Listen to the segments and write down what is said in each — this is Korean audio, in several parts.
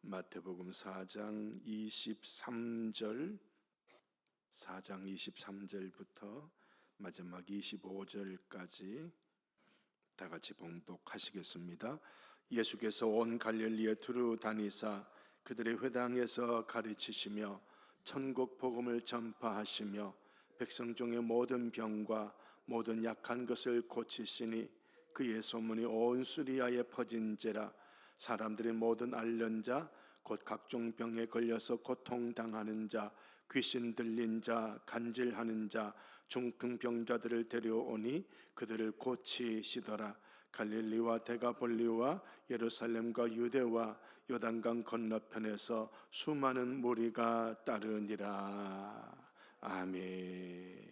마태복음 4장 23절부터 마지막 25절까지 다 같이 봉독하시겠습니다. 예수께서 온 갈릴리에 두루 다니사 그들의 회당에서 가르치시며 천국 복음을 전파하시며 백성 중의 모든 병과 모든 약한 것을 고치시니 그의 소문이 온 수리아에 퍼진지라. 사람들의 모든 앓는 자, 곧 각종 병에 걸려서 고통당하는 자, 귀신 들린 자, 간질하는 자, 중풍병자들을 데려오니 그들을 고치시더라. 갈릴리와 데가볼리와 예루살렘과 유대와 요단강 건너편에서 수많은 무리가 따르니라. 아멘.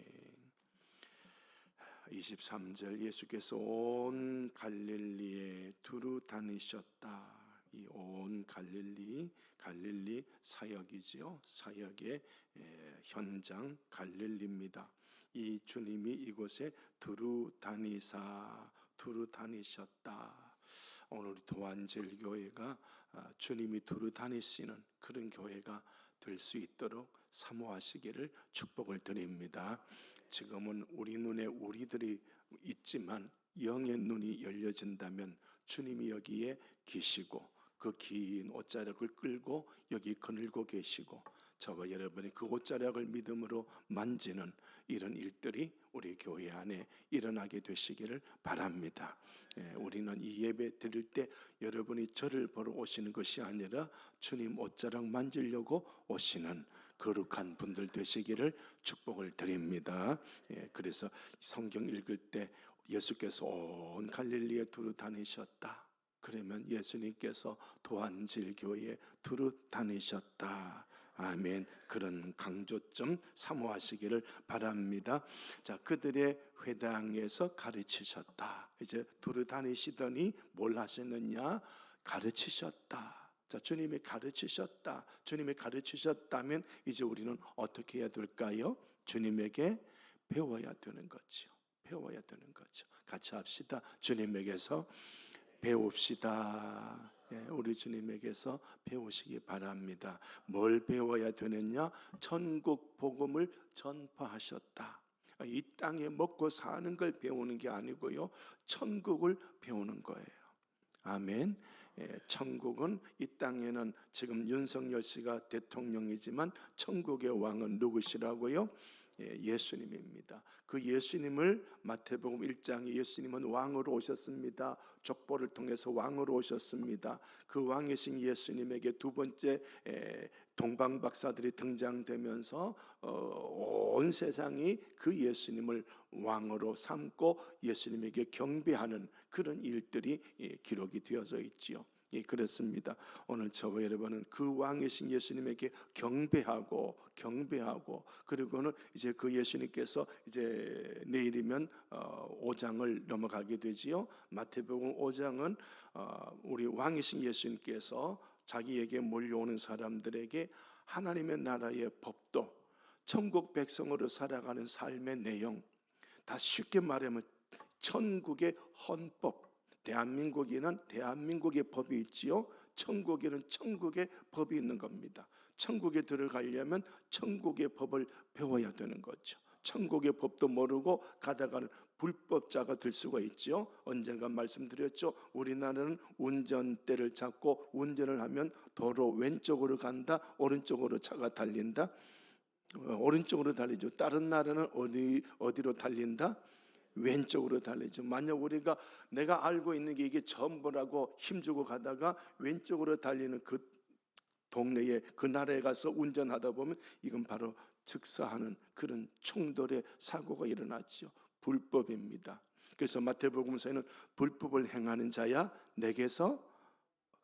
23절 예수께서 온 갈릴리에 두루 다니셨다. 이 온 갈릴리 사역이지요. 사역의 현장 갈릴리입니다. 이 주님이 이곳에 두루 다니셨다. 오늘 도안제일교회가 주님이 두루 다니시는 그런 교회가 될 수 있도록 사모하시기를 축복을 드립니다. 지금은 우리 눈에 우리들이 있지만 영의 눈이 열려진다면 주님이 여기에 계시고 그 긴 옷자락을 끌고 여기 거닐고 계시고 저와 여러분이 그 옷자락을 믿음으로 만지는 이런 일들이 우리 교회 안에 일어나게 되시기를 바랍니다. 우리는 이 예배 드릴 때 여러분이 저를 보러 오시는 것이 아니라 주님 옷자락 만지려고 오시는 거룩한 분들 되시기를 축복을 드립니다. 그래서 성경 읽을 때 예수께서 온 갈릴리에 두루 다니셨다. 그러면 예수님께서 도안질교회에 두루 다니셨다. 아멘. 그런 강조점 사모하시기를 바랍니다. 자, 그들의 회당에서 가르치셨다. 이제 두루 다니시더니 뭘 하셨느냐? 가르치셨다. 자, 주님이 가르치셨다. 주님이 가르치셨다면 이제 우리는 어떻게 해야 될까요? 주님에게 배워야 되는 거죠. 배워야 되는 거죠. 같이 합시다. 주님에게서 배웁시다. 우리 주님에게서 배우시기 바랍니다. 뭘 배워야 되느냐? 천국 복음을 전파하셨다. 이 땅에 먹고 사는 걸 배우는 게 아니고요, 천국을 배우는 거예요. 아멘. 천국은 이 땅에는 지금 윤석열 씨가 대통령이지만 천국의 왕은 누구시라고요? 예수님입니다. 그 예수님을 마태복음 1장에 예수님은 왕으로 오셨습니다. 족보를 통해서 왕으로 오셨습니다. 그 왕이신 예수님에게 두 번째 동방박사들이 등장되면서 온 세상이 그 예수님을 왕으로 삼고 예수님에게 경배하는 그런 일들이 기록이 되어져 있지요. 그렇습니다. 오늘 저와 여러분은 그 왕이신 예수님에게 경배하고 그리고는 이제 그 예수님께서 이제 내일이면 5장을 넘어가게 되지요. 마태복음 5장은 우리 왕이신 예수님께서 자기에게 몰려오는 사람들에게 하나님의 나라의 법도, 천국 백성으로 살아가는 삶의 내용, 다 쉽게 말하면 천국의 헌법, 대한민국에는 대한민국의 법이 있지요. 천국에는 천국의 법이 있는 겁니다. 천국에 들어가려면 천국의 법을 배워야 되는 거죠. 천국의 법도 모르고 가다가는 불법자가 될 수가 있죠. 언젠가 말씀드렸죠. 우리나라는 운전대를 잡고 운전을 하면 도로 왼쪽으로 간다, 오른쪽으로 차가 달린다. 오른쪽으로 달리죠. 다른 나라는 어디로 달린다? 왼쪽으로 달리죠. 만약 우리가 내가 알고 있는 게 이게 전부라고 힘주고 가다가 왼쪽으로 달리는 그 동네에 그 나라에 가서 운전하다 보면 이건 바로 즉사하는 그런 충돌의 사고가 일어났죠. 불법입니다. 그래서 마태복음서에는 불법을 행하는 자야 내게서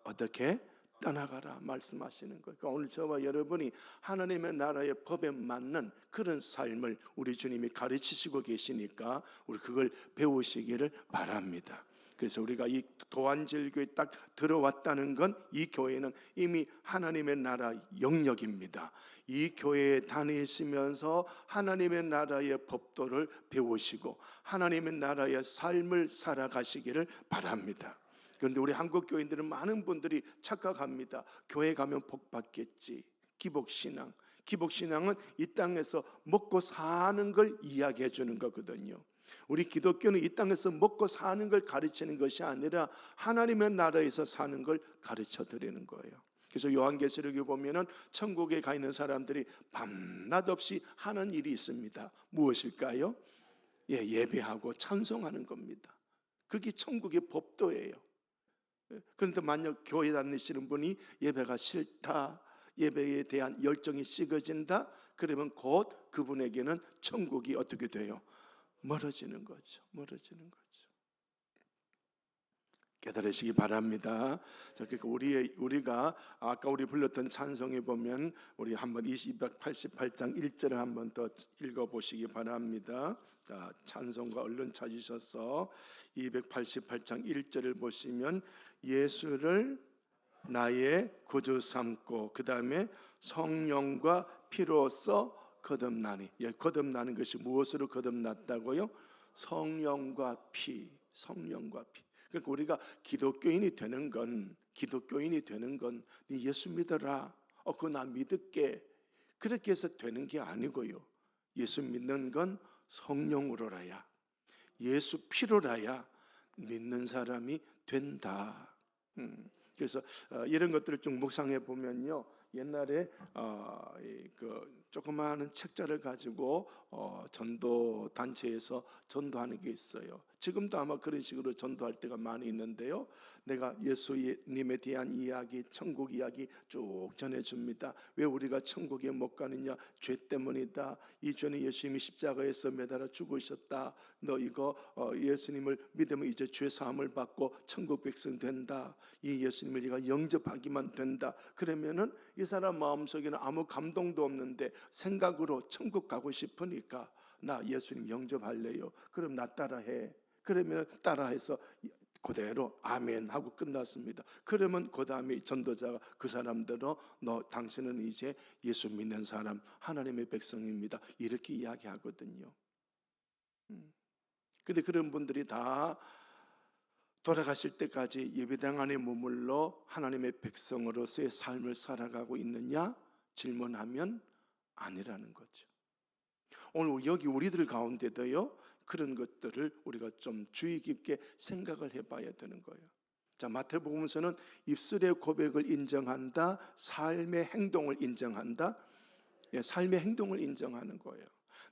어떻게 떠나가라 말씀하시는 거예요. 그러니까 오늘 저와 여러분이 하나님의 나라의 법에 맞는 그런 삶을 우리 주님이 가르치시고 계시니까 우리 그걸 배우시기를 바랍니다. 그래서 우리가 이 도안제일교회에 딱 들어왔다는 건 이 교회는 이미 하나님의 나라 영역입니다. 이 교회에 다니시면서 하나님의 나라의 법도를 배우시고 하나님의 나라의 삶을 살아가시기를 바랍니다. 그런데 우리 한국 교인들은 많은 분들이 착각합니다. 교회 가면 복 받겠지. 기복신앙. 기복신앙은 이 땅에서 먹고 사는 걸 이야기해 주는 거거든요. 우리 기독교는 이 땅에서 먹고 사는 걸 가르치는 것이 아니라 하나님의 나라에서 사는 걸 가르쳐 드리는 거예요. 그래서 요한계시록에 보면은 천국에 가 있는 사람들이 밤낮 없이 하는 일이 있습니다. 무엇일까요? 예배하고 찬송하는 겁니다. 그게 천국의 법도예요. 그런데 만약 교회 다니시는 분이 예배가 싫다, 예배에 대한 열정이 식어진다, 그러면 곧 그분에게는 천국이 어떻게 돼요? 멀어지는 거죠. 멀어지는 거죠. 깨달으시기 바랍니다. 자, 그러니까 우리가 아까 우리 불렀던 찬송에 보면 우리 한번 288장 1절을 한번 더 읽어보시기 바랍니다. 자, 찬송가 얼른 찾으셔서 288장 1절을 보시면 예수를 나의 구주 삼고 그 다음에 성령과 피로써 거듭나니. 거듭나는 것이 무엇으로 거듭났다고요? 성령과 피, 성령과 피. 그러니까 우리가 기독교인이 되는 건 네 예수 믿어라. 그거 나 믿을게. 그렇게 해서 되는 게 아니고요. 예수 믿는 건 성령으로라야, 예수 피로라야 믿는 사람이 된다. 그래서 이런 것들을 좀 묵상해 보면요, 옛날에 그 조그마한 책자를 가지고 전도 단체에서 전도하는 게 있어요. 지금도 아마 그런 식으로 전도할 때가 많이 있는데요. 내가 예수님에 대한 이야기, 천국 이야기 쭉 전해줍니다. 왜 우리가 천국에 못 가느냐? 죄 때문이다. 이 죄는 예수님이 십자가에서 매달아 죽으셨다. 너 이거 예수님을 믿으면 이제 죄 사함을 받고 천국 백성 된다. 이 예수님을 네가 영접하기만 된다. 그러면은 이 사람 마음속에는 아무 감동도 없는데 생각으로 천국 가고 싶으니까 나 예수님 영접할래요. 그럼 나 따라해. 그러면 따라해서 그대로 아멘 하고 끝났습니다. 그러면 그 다음에 전도자가 그 사람들은 당신은 이제 예수 믿는 사람, 하나님의 백성입니다. 이렇게 이야기하거든요. 근데 그런 분들이 다 돌아가실 때까지 예배당 안에 머물러 하나님의 백성으로서의 삶을 살아가고 있느냐? 질문하면 아니라는 거죠. 오늘 여기 우리들 가운데도요, 그런 것들을 우리가 좀 주의 깊게 생각을 해봐야 되는 거예요. 자, 마태복음서는 입술의 고백을 인정한다, 삶의 행동을 인정한다. 삶의 행동을 인정하는 거예요.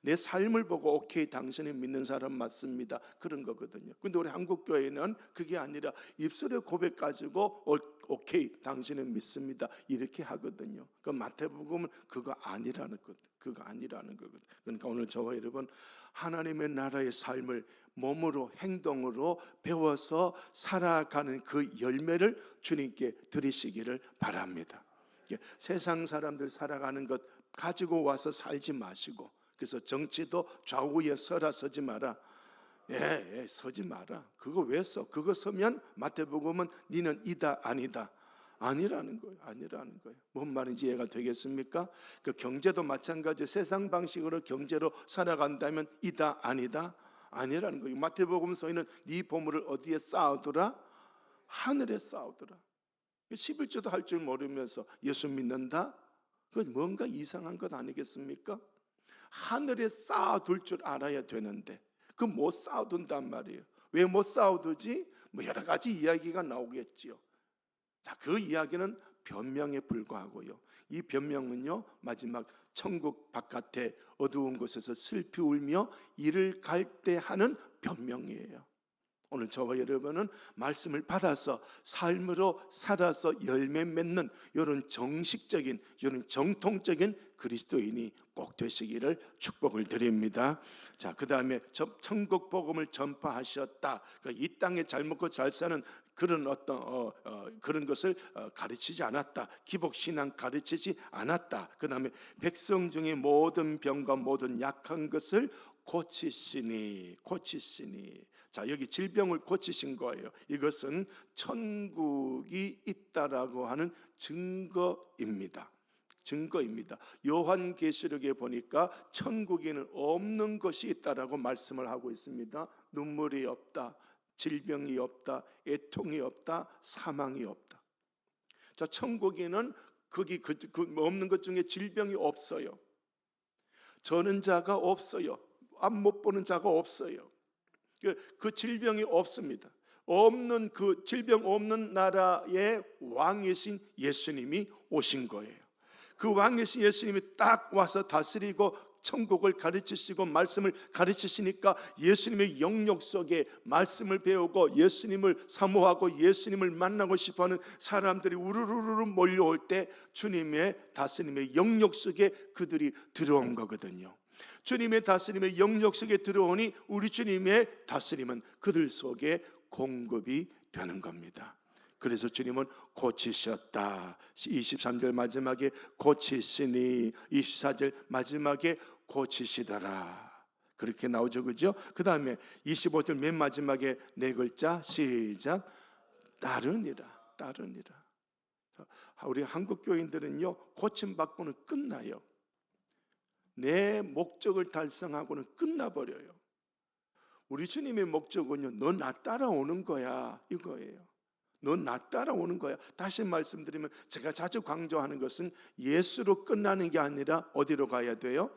내 삶을 보고 오케이, 당신이 믿는 사람 맞습니다, 그런 거거든요. 근데 우리 한국교회는 그게 아니라 입술의 고백 가지고 오케이, 당신은 믿습니다, 이렇게 하거든요. 그 마태복음은 그거 아니라는 거거든요. 그러니까 오늘 저와 여러분, 하나님의 나라의 삶을 몸으로, 행동으로 배워서 살아가는 그 열매를 주님께 드리시기를 바랍니다. 세상 사람들 살아가는 것 가지고 와서 살지 마시고, 그래서 정치도 좌우에 서라 서지 마라. 서지 마라. 그거 왜 서? 그거 서면 마태복음은 니는 이다 아니다, 아니라는 거예요. 아니라는 거예요. 뭔 말인지 이해가 되겠습니까? 그 경제도 마찬가지. 세상 방식으로 경제로 살아간다면 이다 아니다, 아니라는 거예요. 마태복음서에는 네 보물을 어디에 쌓아두라? 하늘에 쌓아두라. 11조도 할 줄 모르면서 예수 믿는다? 그건 뭔가 이상한 것 아니겠습니까? 하늘에 쌓아둘 줄 알아야 되는데 그 못 쌓아둔단 말이에요. 왜 못 쌓아두지? 여러 가지 이야기가 나오겠지요. 자, 그 이야기는 변명에 불과하고요. 이 변명은요, 마지막 천국 바깥에 어두운 곳에서 슬피 울며 이를 갈 때 하는 변명이에요. 오늘 저와 여러분은 말씀을 받아서 삶으로 살아서 열매 맺는 이런 정식적인, 이런 정통적인 그리스도인이 꼭 되시기를 축복을 드립니다. 자, 그 다음에 천국 복음을 전파하셨다. 그러니까 이 땅에 잘 먹고 잘 사는 그런 그런 것을 가르치지 않았다. 기복신앙 가르치지 않았다. 그 다음에 백성 중에 모든 병과 모든 약한 것을 고치시니. 자, 여기 질병을 고치신 거예요. 이것은 천국이 있다라고 하는 증거입니다. 요한계시록에 보니까 천국에는 없는 것이 있다라고 말씀을 하고 있습니다. 눈물이 없다, 질병이 없다, 애통이 없다, 사망이 없다. 자, 천국에는 거기 없는 것 중에 질병이 없어요. 저는 자가 없어요. 앞 못 보는 자가 없어요. 그 질병이 없습니다. 없는 그 질병 없는 나라의 왕이신 예수님이 오신 거예요. 그 왕이신 예수님이 딱 와서 다스리고 천국을 가르치시고 말씀을 가르치시니까 예수님의 영역 속에 말씀을 배우고 예수님을 사모하고 예수님을 만나고 싶어하는 사람들이 우르르르 몰려올 때 주님의 다스림의 영역 속에 그들이 들어온 거거든요. 주님의 다스림의 영역 속에 들어오니 우리 주님의 다스림은 그들 속에 공급이 되는 겁니다. 그래서 주님은 고치셨다. 23절 마지막에 고치시니, 24절 마지막에 고치시더라. 그렇게 나오죠, 그죠? 그 다음에 25절 맨 마지막에 네 글자 시작. 따르니라, 따르니라. 우리 한국 교인들은요, 고침받고는 끝나요. 내 목적을 달성하고는 끝나버려요. 우리 주님의 목적은요, 너 나 따라오는 거야, 이거예요. 너 나 따라오는 거야. 다시 말씀드리면 제가 자주 강조하는 것은 예수로 끝나는 게 아니라 어디로 가야 돼요?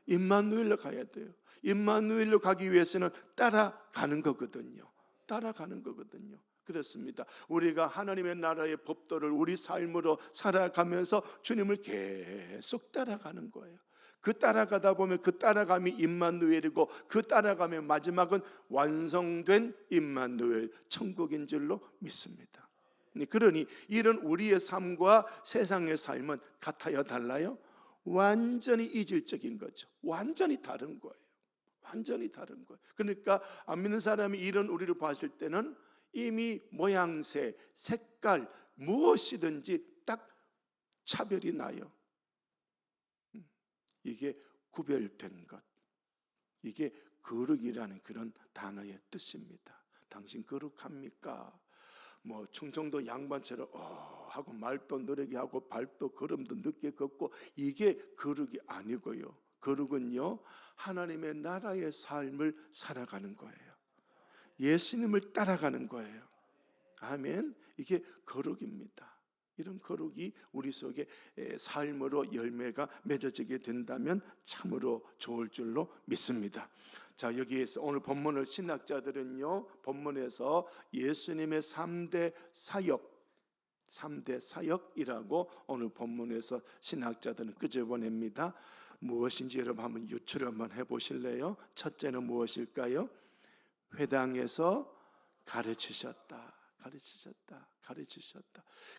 임마누엘로 가야 돼요. 임마누엘로 가기 위해서는 따라가는 거거든요. 따라가는 거거든요. 그렇습니다. 우리가 하나님의 나라의 법도를 우리 삶으로 살아가면서 주님을 계속 따라가는 거예요. 그 따라가다 보면 그 따라감이 임마누엘이고 그 따라가면 마지막은 완성된 임마누엘 천국인 줄로 믿습니다. 그러니 이런 우리의 삶과 세상의 삶은 같아요, 달라요? 완전히 이질적인 거죠. 완전히 다른 거예요. 완전히 다른 거예요. 그러니까 안 믿는 사람이 이런 우리를 봤을 때는 이미 모양새, 색깔 무엇이든지 딱 차별이 나요. 이게 구별된 것, 이게 거룩이라는 그런 단어의 뜻입니다. 당신 거룩합니까? 뭐 충청도 양반처럼 하고 말도 느리게 하고 발도 걸음도 늦게 걷고 이게 거룩이 아니고요. 거룩은요, 하나님의 나라의 삶을 살아가는 거예요. 예수님을 따라가는 거예요. 아멘. 이게 거룩입니다. 이런 거룩이 우리 속에 삶으로 열매가 맺어지게 된다면 참으로 좋을 줄로 믿습니다. 자, 여기에서 오늘 본문을 신학자들은요, 본문에서 예수님의 3대 사역이라고 오늘 본문에서 신학자들은 끄집어냅니다. 무엇인지 여러분 한번 유추를 한번 해보실래요? 첫째는 무엇일까요? 회당에서 가르치셨다.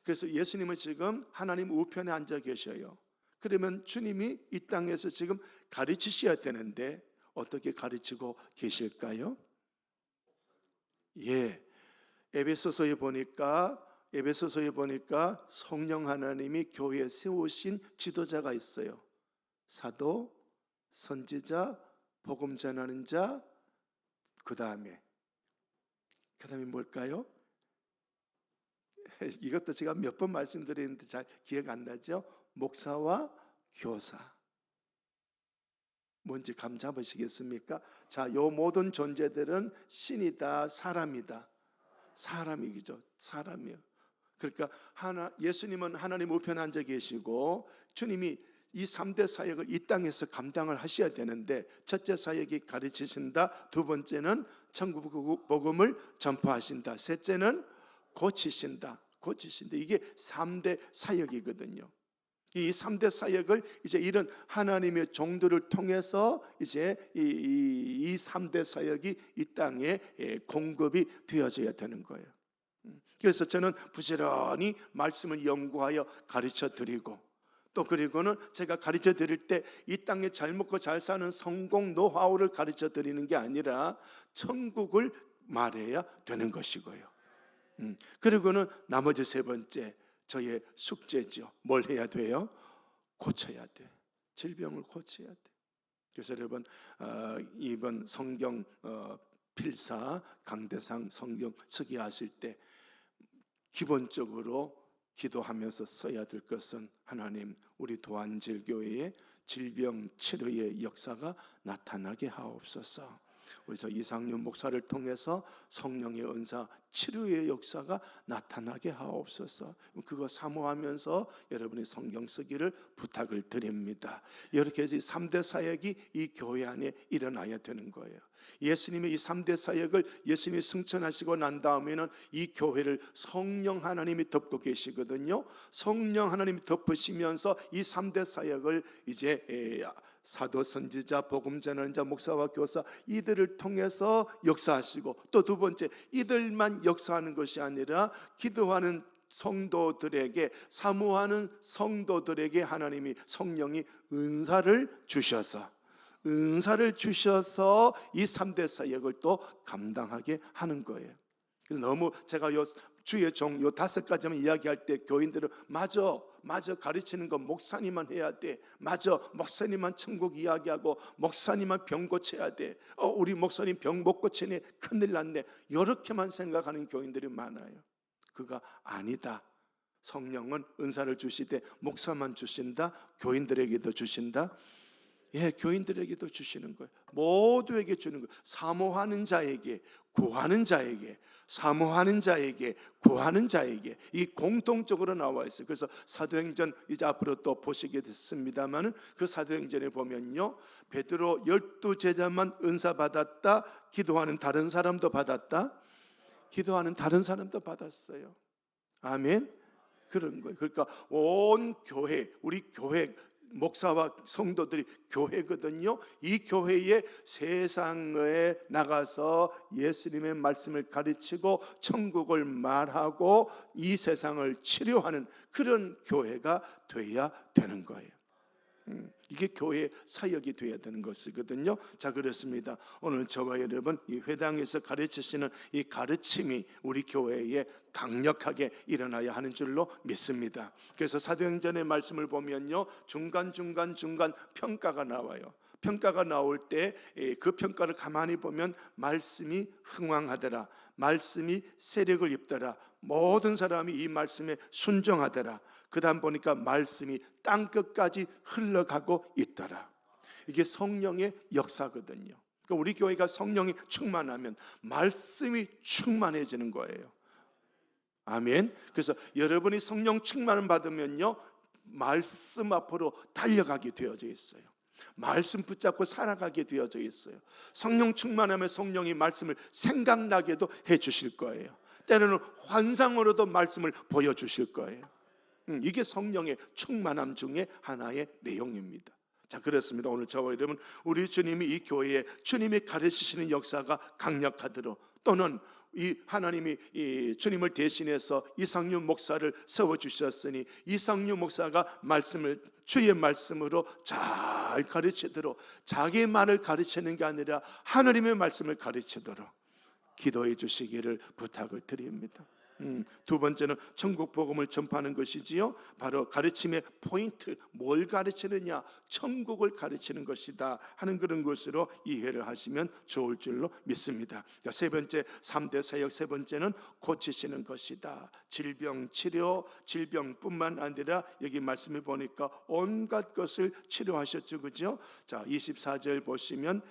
그래서 예수님은 지금 하나님 우편에 앉아 계셔요. 그러면 주님이 이 땅에서 지금 가르치셔야 되는데 어떻게 가르치고 계실까요? 예, 에베소서에 보니까 성령 하나님이 교회에 세우신 지도자가 있어요. 사도, 선지자, 복음 전하는 자, 그 다음에 뭘까요? 이것도 제가 몇 번 말씀드렸는데 잘 기억 안 나죠? 목사와 교사. 뭔지 감 잡으시겠습니까? 자, 요 모든 존재들은 신이다, 사람이다. 사람이죠. 사람이요. 그러니까 예수님은 하나님 우편에 앉아 계시고 주님이 이 3대 사역을 이 땅에서 감당을 하셔야 되는데, 첫째 사역이 가르치신다, 두 번째는 천국 복음을 전파하신다, 셋째는 고치신다. 이게 3대 사역이거든요. 이 3대 사역을 이제 이런 하나님의 종들을 통해서 이제 이 3대 사역이 이 땅에 공급이 되어져야 되는 거예요. 그래서 저는 부지런히 말씀을 연구하여 가르쳐 드리고, 또 그리고는 제가 가르쳐 드릴 때 이 땅에 잘 먹고 잘 사는 성공 노하우를 가르쳐 드리는 게 아니라 천국을 말해야 되는 것이고요. 그리고는 나머지 세 번째, 저의 숙제죠. 뭘 해야 돼요? 고쳐야 돼. 질병을 고쳐야 돼. 그래서 여러분, 이번 성경 필사 강대상 성경 쓰기 하실 때 기본적으로 기도하면서 써야 될 것은, 하나님, 우리 도안질교회에 질병 치료의 역사가 나타나게 하옵소서. 우리 저 이상윤 목사를 통해서 성령의 은사, 치료의 역사가 나타나게 하옵소서. 그거 사모하면서 여러분이 성경 쓰기를 부탁을 드립니다. 이렇게 해서 3대 사역이 이 교회 안에 일어나야 되는 거예요. 예수님의 이 3대 사역을 예수님이 승천하시고 난 다음에는 이 교회를 성령 하나님이 덮고 계시거든요. 성령 하나님이 덮으시면서 이 3대 사역을 이제 사도, 선지자, 복음 전하자, 목사와 교사 이들을 통해서 역사하시고, 또 두 번째, 이들만 역사하는 것이 아니라 기도하는 성도들에게, 사모하는 성도들에게 하나님이, 성령이 은사를 주셔서 이 3대 사역을 또 감당하게 하는 거예요. 그래서 너무 제가 요 주의 종 요 5가지만 이야기할 때 교인들은 맞아 가르치는 건 목사님만 해야 돼, 맞아 목사님만 천국 이야기하고 목사님만 병 고쳐야 돼, 우리 목사님 병 못 고치네, 큰일 났네, 이렇게만 생각하는 교인들이 많아요. 그가 아니다. 성령은 은사를 주시되 목사만 주신다, 교인들에게도 주신다. 예, 교인들에게도 주시는 거예요. 모두에게 주는 거예요. 사모하는 자에게, 구하는 자에게, 사모하는 자에게, 구하는 자에게, 이 공통적으로 나와 있어요. 그래서 사도행전 이제 앞으로 또 보시게 됐습니다만은 그 사도행전에 보면요, 베드로 12제자만 은사 받았다, 기도하는 다른 사람도 받았다, 기도하는 다른 사람도 받았어요. 아멘. 그런 거예요. 그러니까 온 교회, 우리 교회 목사와 성도들이 교회거든요. 이 교회에 세상에 나가서 예수님의 말씀을 가르치고 천국을 말하고 이 세상을 치료하는 그런 교회가 돼야 되는 거예요. 이게 교회의 사역이 되어야 되는 것이거든요. 자, 그렇습니다. 오늘 저와 여러분 이 회당에서 가르치시는 이 가르침이 우리 교회에 강력하게 일어나야 하는 줄로 믿습니다. 그래서 사도행전의 말씀을 보면요, 중간 평가가 나와요. 평가가 나올 때 그 평가를 가만히 보면 말씀이 흥왕하더라, 말씀이 세력을 입더라, 모든 사람이 이 말씀에 순종하더라. 그 다음 보니까 말씀이 땅끝까지 흘러가고 있더라. 이게 성령의 역사거든요. 그러니까 우리 교회가 성령이 충만하면 말씀이 충만해지는 거예요. 아멘. 그래서 여러분이 성령 충만을 받으면요, 말씀 앞으로 달려가게 되어져 있어요. 말씀 붙잡고 살아가게 되어져 있어요. 성령 충만하면 성령이 말씀을 생각나게도 해주실 거예요. 때로는 환상으로도 말씀을 보여주실 거예요. 이게 성령의 충만함 중에 하나의 내용입니다. 자, 그렇습니다. 오늘 저와 여러분, 우리 주님이 이 교회에 주님이 가르치시는 역사가 강력하도록, 또는 이 하나님이 이 주님을 대신해서 이상윤 목사를 세워주셨으니 이상윤 목사가 말씀을 주의 말씀으로 잘 가르치도록, 자기 말을 가르치는 게 아니라 하나님의 말씀을 가르치도록 기도해 주시기를 부탁을 드립니다. 두 번째는 천국 복음을 전파하는 것이지요. 바로 가르침의 포인트, 뭘 가르치느냐, 천국을 가르치는 것이다 하는 그런 것으로 이해를 하시면 좋을 줄로 믿습니다. 세 번째, 3대 사역 세 번째는 고치시는 것이다. 질병 치료, 질병뿐만 아니라 여기 말씀을 보니까 온갖 것을 치료하셨죠, 그죠? 자, 24절 보시면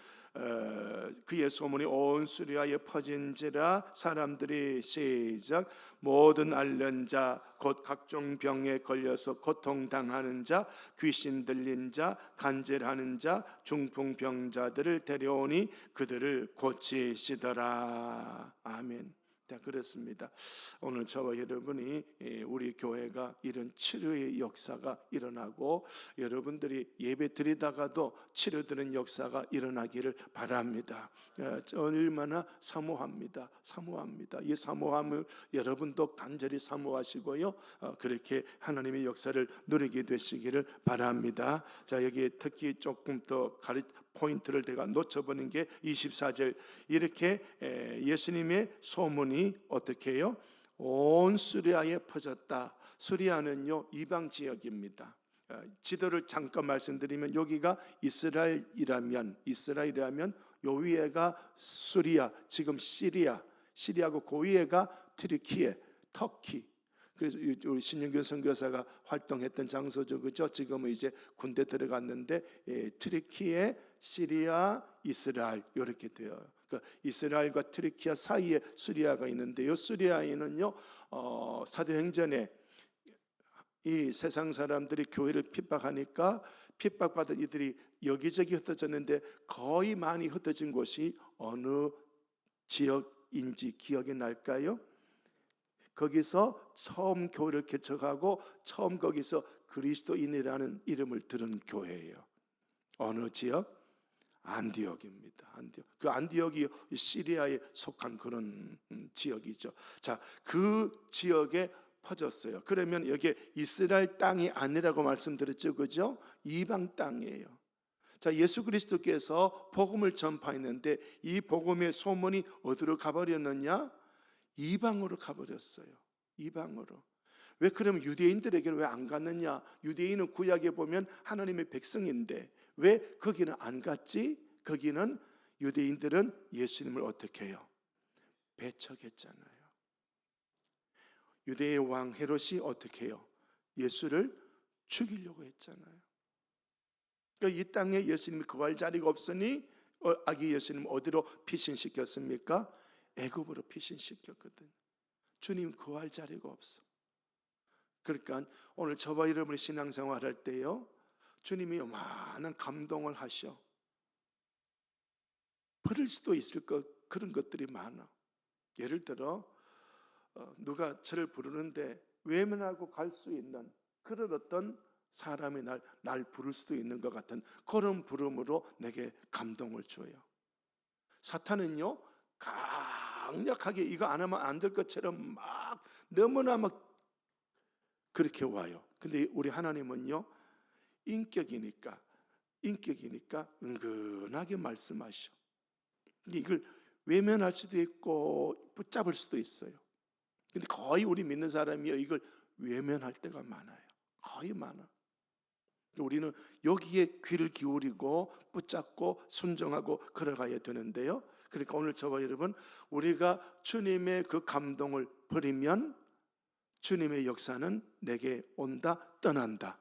그의 소문이 온 수리아에 퍼진지라 사람들이 시작 모든 앓는 자 곧 각종 병에 걸려서 고통당하는 자, 귀신 들린 자, 간질하는 자, 중풍병자들을 데려오니 그들을 고치시더라. 아멘. 자, 그렇습니다. 오늘 저와 여러분이 우리 교회가 이런 치료의 역사가 일어나고 여러분들이 예배 드리다가도 치료되는 역사가 일어나기를 바랍니다. 얼마나 사모합니다. 이 사모함을 여러분도 간절히 사모하시고요, 그렇게 하나님의 역사를 누리게 되시기를 바랍니다. 자, 여기 특히 조금 더 포인트를 내가 놓쳐보는 게 24절, 이렇게 예수님의 소문이 어떻게 해요? 온 수리아에 퍼졌다. 수리아는요, 이방 지역입니다. 지도를 잠깐 말씀드리면 여기가 이스라엘이라면 요 위에가 수리아, 지금 시리아고 그 위에가 튀르키예, 터키. 그래서 우리 신영균 선교사가 활동했던 장소죠, 그죠? 지금은 이제 군대 들어갔는데 튀르키예, 시리아, 이스라엘 이렇게 돼요. 그러니까 이스라엘과 튀르키예 사이에 수리아가 있는데요. 수리아에는요, 사도행전에 이 세상 사람들이 교회를 핍박하니까 핍박받은 이들이 여기저기 흩어졌는데 거의 많이 흩어진 곳이 어느 지역인지 기억이 날까요? 거기서 처음 교회를 개척하고 처음 거기서 그리스도인이라는 이름을 들은 교회예요. 어느 지역? 안디옥입니다. 안디옥. 그 안디옥이 시리아에 속한 그런 지역이죠. 자, 그 지역에 퍼졌어요. 그러면 여기 이스라엘 땅이 아니라고 말씀드렸죠, 그죠? 이방 땅이에요. 자, 예수 그리스도께서 복음을 전파했는데 이 복음의 소문이 어디로 가버렸느냐? 이방으로 가버렸어요. 이방으로. 왜 그러면 유대인들에게는 왜 안 갔느냐? 유대인은 구약에 보면 하나님의 백성인데 왜 거기는 안 갔지? 거기는 유대인들은 예수님을 어떻게 해요? 배척했잖아요. 유대의 왕 헤롯이 어떻게 해요? 예수를 죽이려고 했잖아요. 그러니까 이 땅에 예수님이 거할 자리가 없으니 아기 예수님 어디로 피신시켰습니까? 애굽으로 피신시켰거든. 주님 거할 자리가 없어. 그러니까 오늘 저와 여러분이 신앙생활 할 때요, 주님이 많은 감동을 하셔. 버릴 수도 있을 그런 것들이 많아. 예를 들어 누가 저를 부르는데 외면하고 갈 수 있는 그런 어떤 사람이 날 부를 수도 있는 것 같은 그런 부름으로 내게 감동을 줘요. 사탄은요, 강력하게 이거 안 하면 안 될 것처럼 막 너무나 막 그렇게 와요. 근데 우리 하나님은요, 인격이니까 은근하게 말씀하셔. 근데 이걸 외면할 수도 있고 붙잡을 수도 있어요. 근데 거의 우리 믿는 사람이요, 이걸 외면할 때가 많아요. 거의 많아. 우리는 여기에 귀를 기울이고 붙잡고 순종하고 걸어가야 되는데요. 그러니까 오늘 저와 여러분, 우리가 주님의 그 감동을 버리면 주님의 역사는 내게 온다, 떠난다.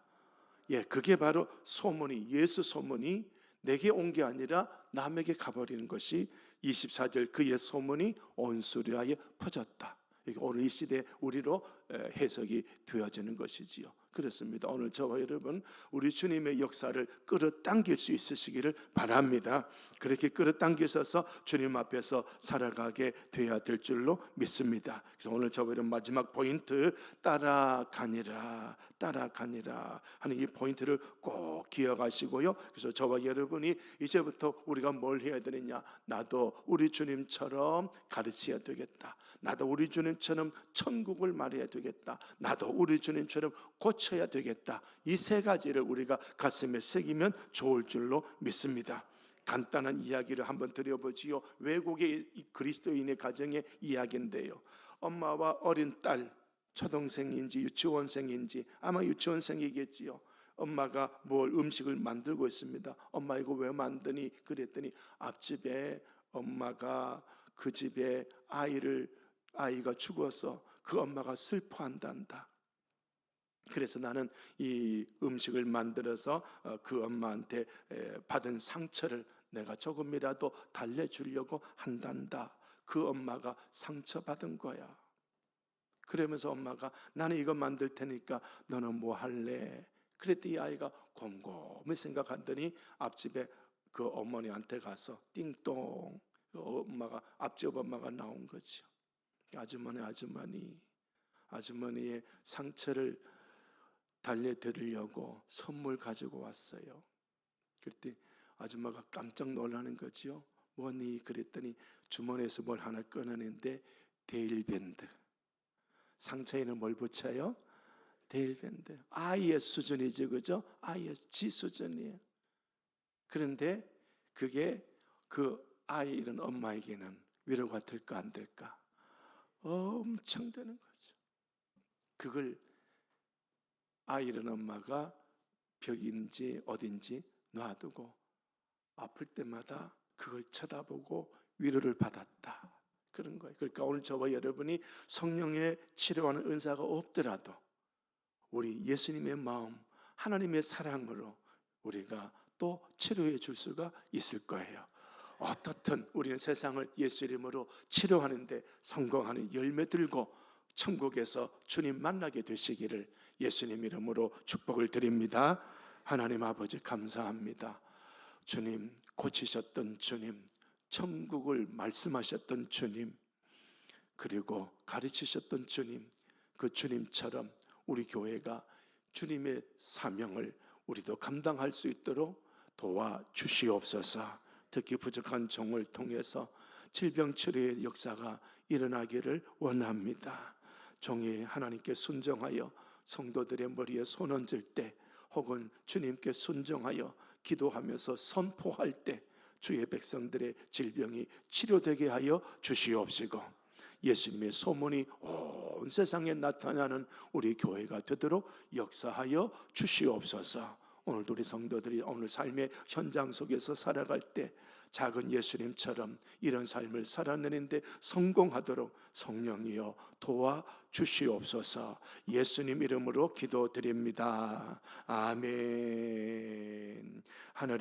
예, 그게 바로 소문이, 예수 소문이 내게 온 게 아니라 남에게 가버리는 것이 24절 그의 소문이 온 수리아에 퍼졌다. 오늘 이 시대에 우리로 해석이 되어지는 것이지요. 그렇습니다. 오늘 저와 여러분, 우리 주님의 역사를 끌어당길 수 있으시기를 바랍니다. 그렇게 끌어당기셔서 주님 앞에서 살아가게 되어야 될 줄로 믿습니다. 그래서 오늘 저와 여러분 마지막 포인트, 따라가니라 하는 이 포인트를 꼭 기억하시고요. 그래서 저와 여러분이 이제부터 우리가 뭘 해야 되느냐? 나도 우리 주님처럼 가르쳐야 되겠다. 나도 우리 주님처럼 천국을 말해야 되겠다. 나도 우리 주님처럼 고쳐야 되겠다. 이 세 가지를 우리가 가슴에 새기면 좋을 줄로 믿습니다. 간단한 이야기를 한번 드려보지요. 외국의 그리스도인의 가정의 이야기인데요. 엄마와 어린 딸, 초등생인지 유치원생인지 아마 유치원생이겠지요. 엄마가 뭘 음식을 만들고 있습니다. 엄마 이거 왜 만드니? 그랬더니 앞집에 엄마가 그 집에 아이가 죽어서 그 엄마가 슬퍼한단다. 그래서 나는 이 음식을 만들어서 그 엄마한테 받은 상처를 내가 조금이라도 달래주려고 한단다. 그 엄마가 상처받은 거야. 그러면서 엄마가 나는 이거 만들 테니까 너는 뭐 할래? 그랬더니 이 아이가 곰곰이 생각하더니 앞집에 그 어머니한테 가서 띵동, 엄마가 앞집 엄마가 나온 거죠. 아주머니의 상처를 달래드리려고 선물 가지고 왔어요. 그랬더니 아줌마가 깜짝 놀라는 거지요. 뭐니? 그랬더니 주머니에서 뭘 하나 꺼내는데 데일밴드. 상처에는 뭘 붙여요? 데일밴드. 아이의 수준이죠, 그죠? 아이의 지 수준이에요. 그런데 그게 그 아이 잃은 엄마에게는 위로가 될까 안 될까? 엄청 되는 거죠. 그걸 아이 잃은 엄마가 벽인지 어딘지 놔두고 아플 때마다 그걸 쳐다보고 위로를 받았다. 그런 거예요. 그러니까 오늘 저와 여러분이 성령의 치료하는 은사가 없더라도 우리 예수님의 마음, 하나님의 사랑으로 우리가 또 치료해 줄 수가 있을 거예요. 어떻든 우리는 세상을 예수 이름으로 치료하는데 성공하는 열매 들고 천국에서 주님 만나게 되시기를 예수님 이름으로 축복을 드립니다. 하나님 아버지 감사합니다. 주님, 고치셨던 주님, 천국을 말씀하셨던 주님, 그리고 가르치셨던 주님, 그 주님처럼 우리 교회가 주님의 사명을 우리도 감당할 수 있도록 도와주시옵소서. 특히 부족한 종을 통해서 질병 치료의 역사가 일어나기를 원합니다. 종이 하나님께 순종하여 성도들의 머리에 손 얹을 때, 혹은 주님께 순종하여 기도하면서 선포할 때 주의 백성들의 질병이 치료되게 하여 주시옵시고, 예수님의 소문이 온 세상에 나타나는 우리 교회가 되도록 역사하여 주시옵소서. 오늘도 우리 성도들이 오늘 삶의 현장 속에서 살아갈 때 작은 예수님처럼 이런 삶을 살아내는데 성공하도록 성령이여 도와주시옵소서. 예수님 이름으로 기도드립니다. 아멘. 하늘의